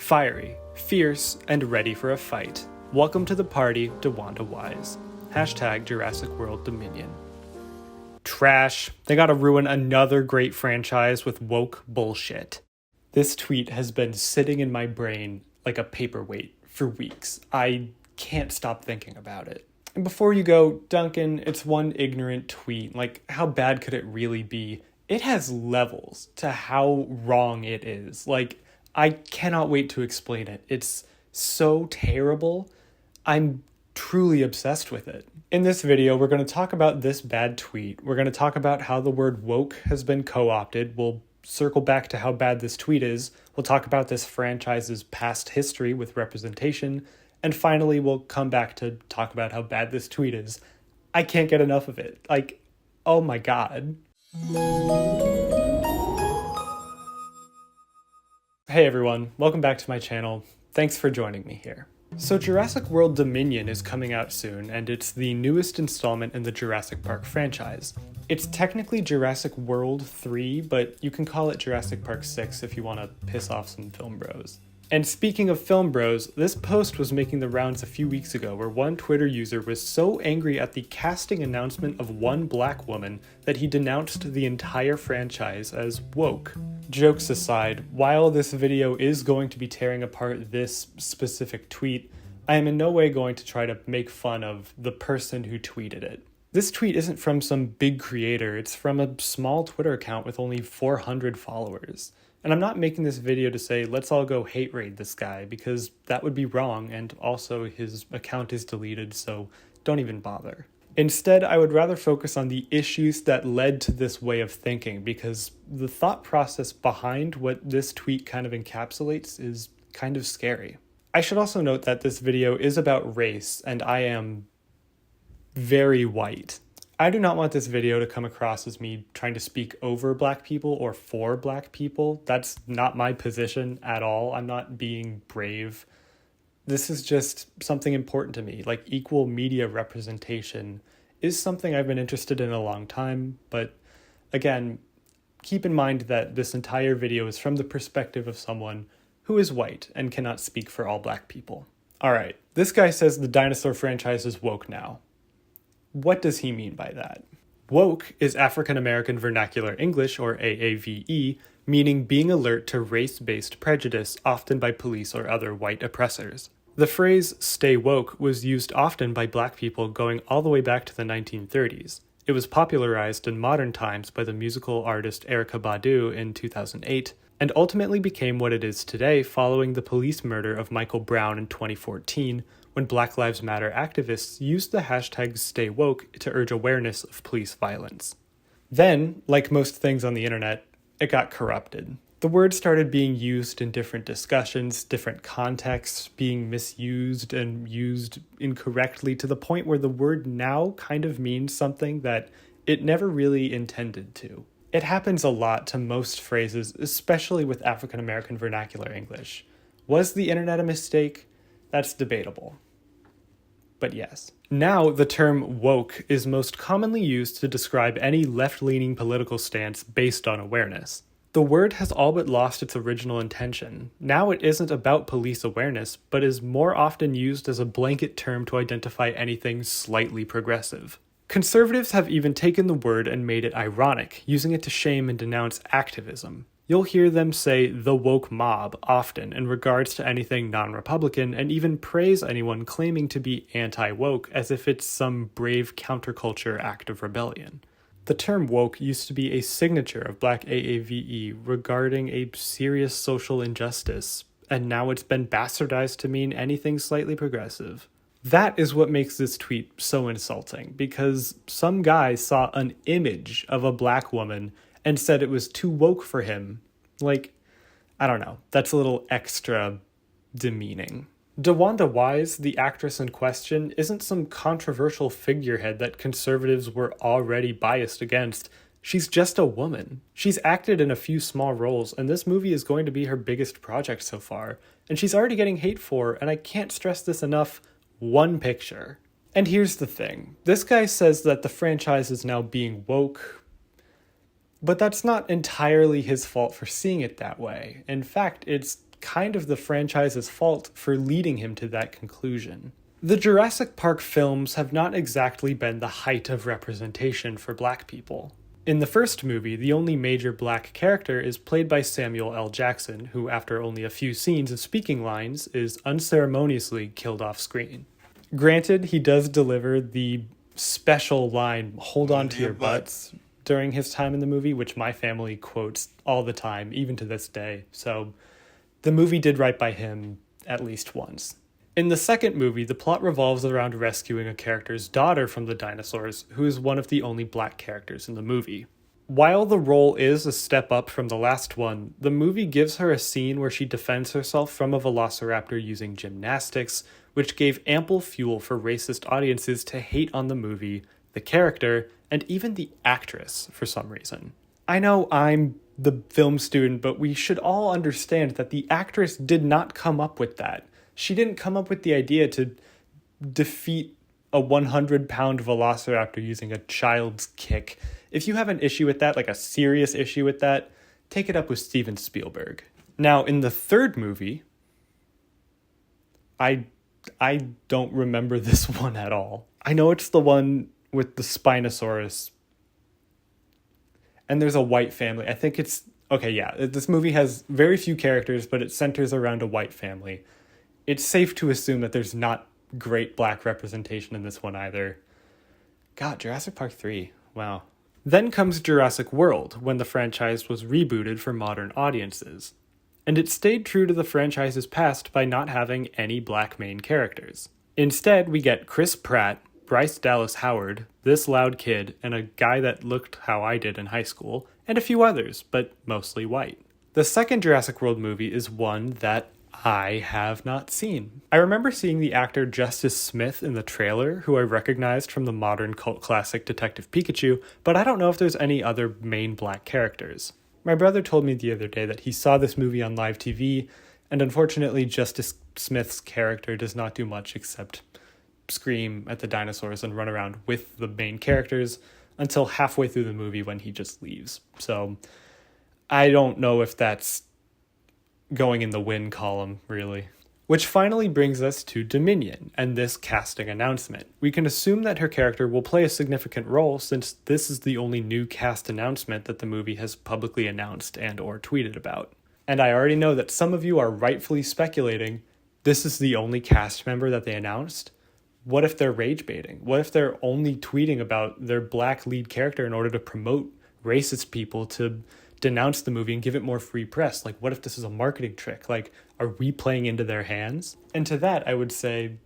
Fiery, fierce, and ready for a fight. Welcome to the party, DeWanda Wise. Hashtag Jurassic World Dominion. Trash. They gotta ruin another great franchise with woke bullshit. This tweet has been sitting in my brain like a paperweight for weeks. I can't stop thinking about it. And before you go, Duncan, it's one ignorant tweet. Like, how bad could it really be? It has levels to how wrong it is. Like, I cannot wait to explain it. It's so terrible. I'm truly obsessed with it. In this video, we're going to talk about this bad tweet. We're going to talk about how the word woke has been co-opted. We'll circle back to how bad this tweet is. We'll talk about this franchise's past history with representation. And finally, we'll come back to talk about how bad this tweet is. I can't get enough of it. Like, oh my God. Hey everyone, welcome back to my channel. Thanks for joining me here. So Jurassic World Dominion is coming out soon, and it's the newest installment in the Jurassic Park franchise. It's technically Jurassic World 3, but you can call it Jurassic Park 6 if you want to piss off some film bros. And speaking of film bros, this post was making the rounds a few weeks ago where one Twitter user was so angry at the casting announcement of one black woman that he denounced the entire franchise as woke. Jokes aside, while this video is going to be tearing apart this specific tweet, I am in no way going to try to make fun of the person who tweeted it. This tweet isn't from some big creator, it's from a small Twitter account with only 400 followers. And I'm not making this video to say, let's all go hate raid this guy, because that would be wrong, and also his account is deleted, so don't even bother. Instead, I would rather focus on the issues that led to this way of thinking, because the thought process behind what this tweet kind of encapsulates is kind of scary. I should also note that this video is about race, and I am very white. I do not want this video to come across as me trying to speak over black people or for black people. That's not my position at all. I'm not being brave. This is just something important to me. Like, equal media representation is something I've been interested in a long time. But again, keep in mind that this entire video is from the perspective of someone who is white and cannot speak for all black people. All right, this guy says the dinosaur franchise is woke now. What does he mean by that? Woke is African American Vernacular English, or AAVE, meaning being alert to race-based prejudice, often by police or other white oppressors. The phrase "stay woke" was used often by black people going all the way back to the 1930s. It was popularized in modern times by the musical artist Erykah Badu in 2008, and ultimately became what it is today following the police murder of Michael Brown in 2014, when Black Lives Matter activists used the hashtag #StayWoke to urge awareness of police violence. Then, like most things on the internet, it got corrupted. The word started being used in different discussions, different contexts, being misused and used incorrectly to the point where the word now kind of means something that it never really intended to. It happens a lot to most phrases, especially with African American Vernacular English. Was the internet a mistake? That's debatable. But yes. Now, the term woke is most commonly used to describe any left-leaning political stance based on awareness. The word has all but lost its original intention. Now it isn't about police awareness, but is more often used as a blanket term to identify anything slightly progressive. Conservatives have even taken the word and made it ironic, using it to shame and denounce activism. You'll hear them say the woke mob often in regards to anything non-Republican, and even praise anyone claiming to be anti-woke as if it's some brave counterculture act of rebellion. The term woke used to be a signature of Black AAVE regarding a serious social injustice, and now it's been bastardized to mean anything slightly progressive. That is what makes this tweet so insulting, because some guy saw an image of a black woman and said it was too woke for him. Like, I don't know, that's a little extra demeaning. DeWanda Wise, the actress in question, isn't some controversial figurehead that conservatives were already biased against. She's just a woman. She's acted in a few small roles, and this movie is going to be her biggest project so far. And she's already getting hate for, and I can't stress this enough, one picture. And here's the thing. This guy says that the franchise is now being woke, but that's not entirely his fault for seeing it that way. In fact, it's kind of the franchise's fault for leading him to that conclusion. The Jurassic Park films have not exactly been the height of representation for black people. In the first movie, the only major black character is played by Samuel L. Jackson, who, after only a few scenes of speaking lines, is unceremoniously killed off screen. Granted, he does deliver the special line, "Hold on to your butts," during his time in the movie, which my family quotes all the time, even to this day. So the movie did right by him at least once. In the second movie, the plot revolves around rescuing a character's daughter from the dinosaurs, who is one of the only black characters in the movie. While the role is a step up from the last one, the movie gives her a scene where she defends herself from a velociraptor using gymnastics, which gave ample fuel for racist audiences to hate on the movie, the character, and even the actress for some reason. I know I'm the film student, but we should all understand that the actress did not come up with that. She didn't come up with the idea to defeat a 100-pound velociraptor using a child's kick. If you have an issue with that, like a serious issue with that, take it up with Steven Spielberg. Now, in the third movie, I don't remember this one at all. I know it's the one with the Spinosaurus, and there's a white family. I think it's... Okay, yeah, this movie has very few characters, but it centers around a white family. It's safe to assume that there's not great black representation in this one either. God, Jurassic Park 3. Wow. Then comes Jurassic World, when the franchise was rebooted for modern audiences. And it stayed true to the franchise's past by not having any black main characters. Instead, we get Chris Pratt, Bryce Dallas Howard, this loud kid, and a guy that looked how I did in high school, and a few others, but mostly white. The second Jurassic World movie is one that I have not seen. I remember seeing the actor Justice Smith in the trailer, who I recognized from the modern cult classic Detective Pikachu, but I don't know if there's any other main black characters. My brother told me the other day that he saw this movie on live TV, and unfortunately Justice Smith's character does not do much except scream at the dinosaurs and run around with the main characters until halfway through the movie when he just leaves. So I don't know if that's going in the win column, really. Which finally brings us to Dominion and this casting announcement. We can assume that her character will play a significant role since this is the only new cast announcement that the movie has publicly announced and or tweeted about. And I already know that some of you are rightfully speculating, this is the only cast member that they announced? What if they're rage baiting? What if they're only tweeting about their black lead character in order to promote racist people to denounce the movie and give it more free press? Like, what if this is a marketing trick? Like, are we playing into their hands? And to that, I would say,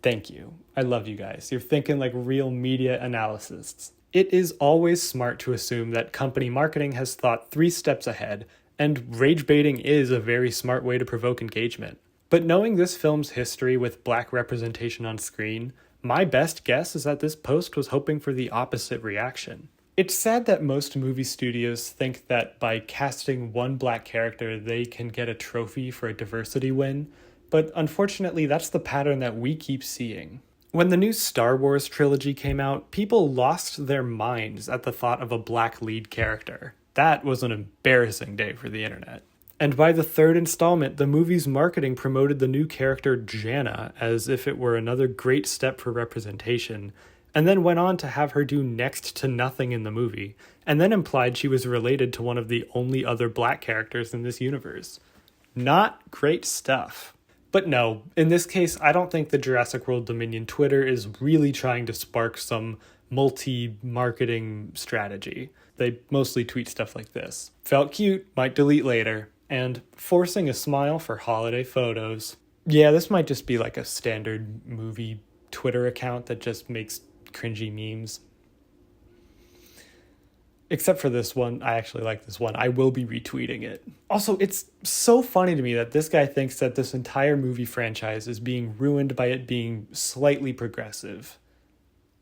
thank you. I love you guys. You're thinking like real media analysts. It is always smart to assume that company marketing has thought 3 steps ahead, and rage baiting is a very smart way to provoke engagement. But knowing this film's history with black representation on screen, my best guess is that this post was hoping for the opposite reaction. It's sad that most movie studios think that by casting one black character, they can get a trophy for a diversity win, but unfortunately that's the pattern that we keep seeing. When the new Star Wars trilogy came out, people lost their minds at the thought of a black lead character. That was an embarrassing day for the internet. And by the third installment, the movie's marketing promoted the new character Jana as if it were another great step for representation, and then went on to have her do next to nothing in the movie, and then implied she was related to one of the only other black characters in this universe. Not great stuff. But no, in this case, I don't think the Jurassic World Dominion Twitter is really trying to spark some multi-marketing strategy. They mostly tweet stuff like this. Felt cute, might delete later. And forcing a smile for holiday photos. Yeah, this might just be like a standard movie Twitter account that just makes cringy memes. Except for this one, I actually like this one. I will be retweeting it. Also, it's so funny to me that this guy thinks that this entire movie franchise is being ruined by it being slightly progressive.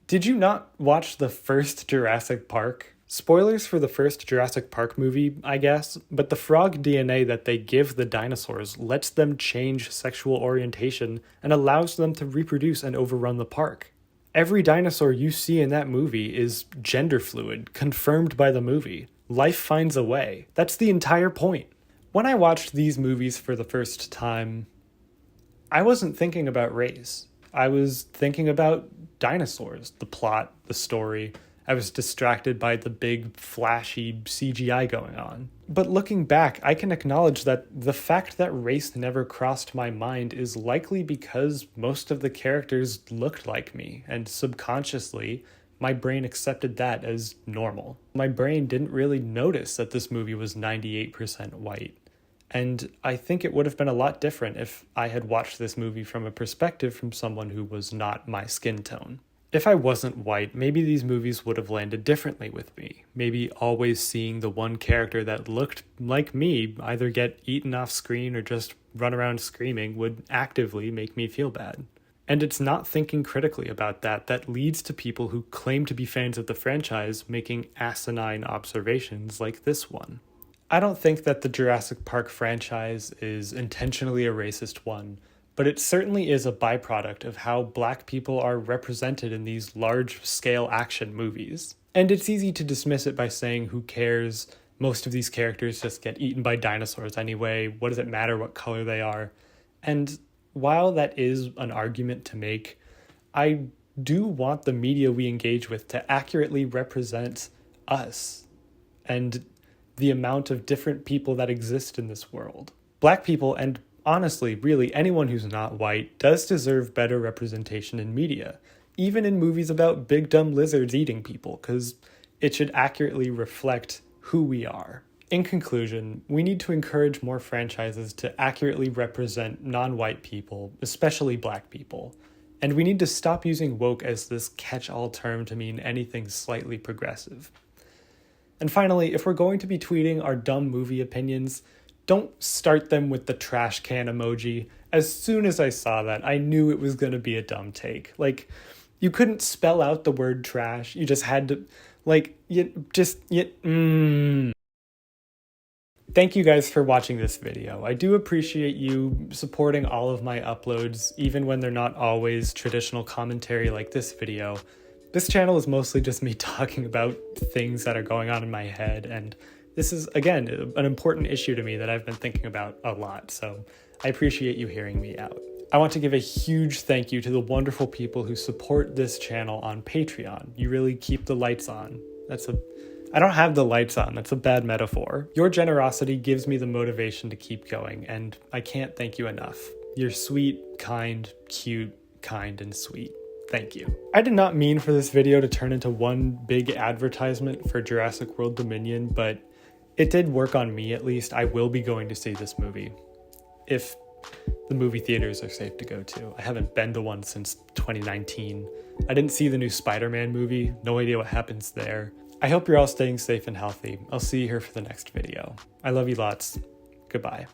Did you not watch the first Jurassic Park? Spoilers for the first Jurassic Park movie, I guess, but the frog DNA that they give the dinosaurs lets them change sexual orientation and allows them to reproduce and overrun the park. Every dinosaur you see in that movie is gender fluid, confirmed by the movie. Life finds a way. That's the entire point. When I watched these movies for the first time, I wasn't thinking about race. I was thinking about dinosaurs, the plot, the story. I was distracted by the big, flashy CGI going on. But looking back, I can acknowledge that the fact that race never crossed my mind is likely because most of the characters looked like me, and subconsciously, my brain accepted that as normal. My brain didn't really notice that this movie was 98% white. And I think it would have been a lot different if I had watched this movie from a perspective from someone who was not my skin tone. If I wasn't white, maybe these movies would have landed differently with me. Maybe always seeing the one character that looked like me either get eaten off screen or just run around screaming would actively make me feel bad. And it's not thinking critically about that leads to people who claim to be fans of the franchise making asinine observations like this one. I don't think that the Jurassic Park franchise is intentionally a racist one, but it certainly is a byproduct of how Black people are represented in these large-scale action movies. And it's easy to dismiss it by saying, who cares? Most of these characters just get eaten by dinosaurs anyway. What does it matter what color they are? And while that is an argument to make, I do want the media we engage with to accurately represent us and the amount of different people that exist in this world. Black people, and honestly, really anyone who's not white, does deserve better representation in media, even in movies about big dumb lizards eating people, because it should accurately reflect who we are. In conclusion, we need to encourage more franchises to accurately represent non-white people, especially Black people. And we need to stop using woke as this catch-all term to mean anything slightly progressive. And finally, if we're going to be tweeting our dumb movie opinions, don't start them with the trash can emoji. As soon as I saw that, I knew it was going to be a dumb take. Like, you couldn't spell out the word trash. You just had to, Thank you guys for watching this video. I do appreciate you supporting all of my uploads, even when they're not always traditional commentary like this video. This channel is mostly just me talking about things that are going on in my head, and this is, again, an important issue to me that I've been thinking about a lot, so I appreciate you hearing me out. I want to give a huge thank you to the wonderful people who support this channel on Patreon. You really keep the lights on. I don't have the lights on, that's a bad metaphor. Your generosity gives me the motivation to keep going, and I can't thank you enough. You're sweet, kind, cute, kind, and sweet. Thank you. I did not mean for this video to turn into one big advertisement for Jurassic World Dominion, but it did work on me at least. I will be going to see this movie, if the movie theaters are safe to go to. I haven't been to one since 2019. I didn't see the new Spider-Man movie, no idea what happens there. I hope you're all staying safe and healthy. I'll see you here for the next video. I love you lots. Goodbye.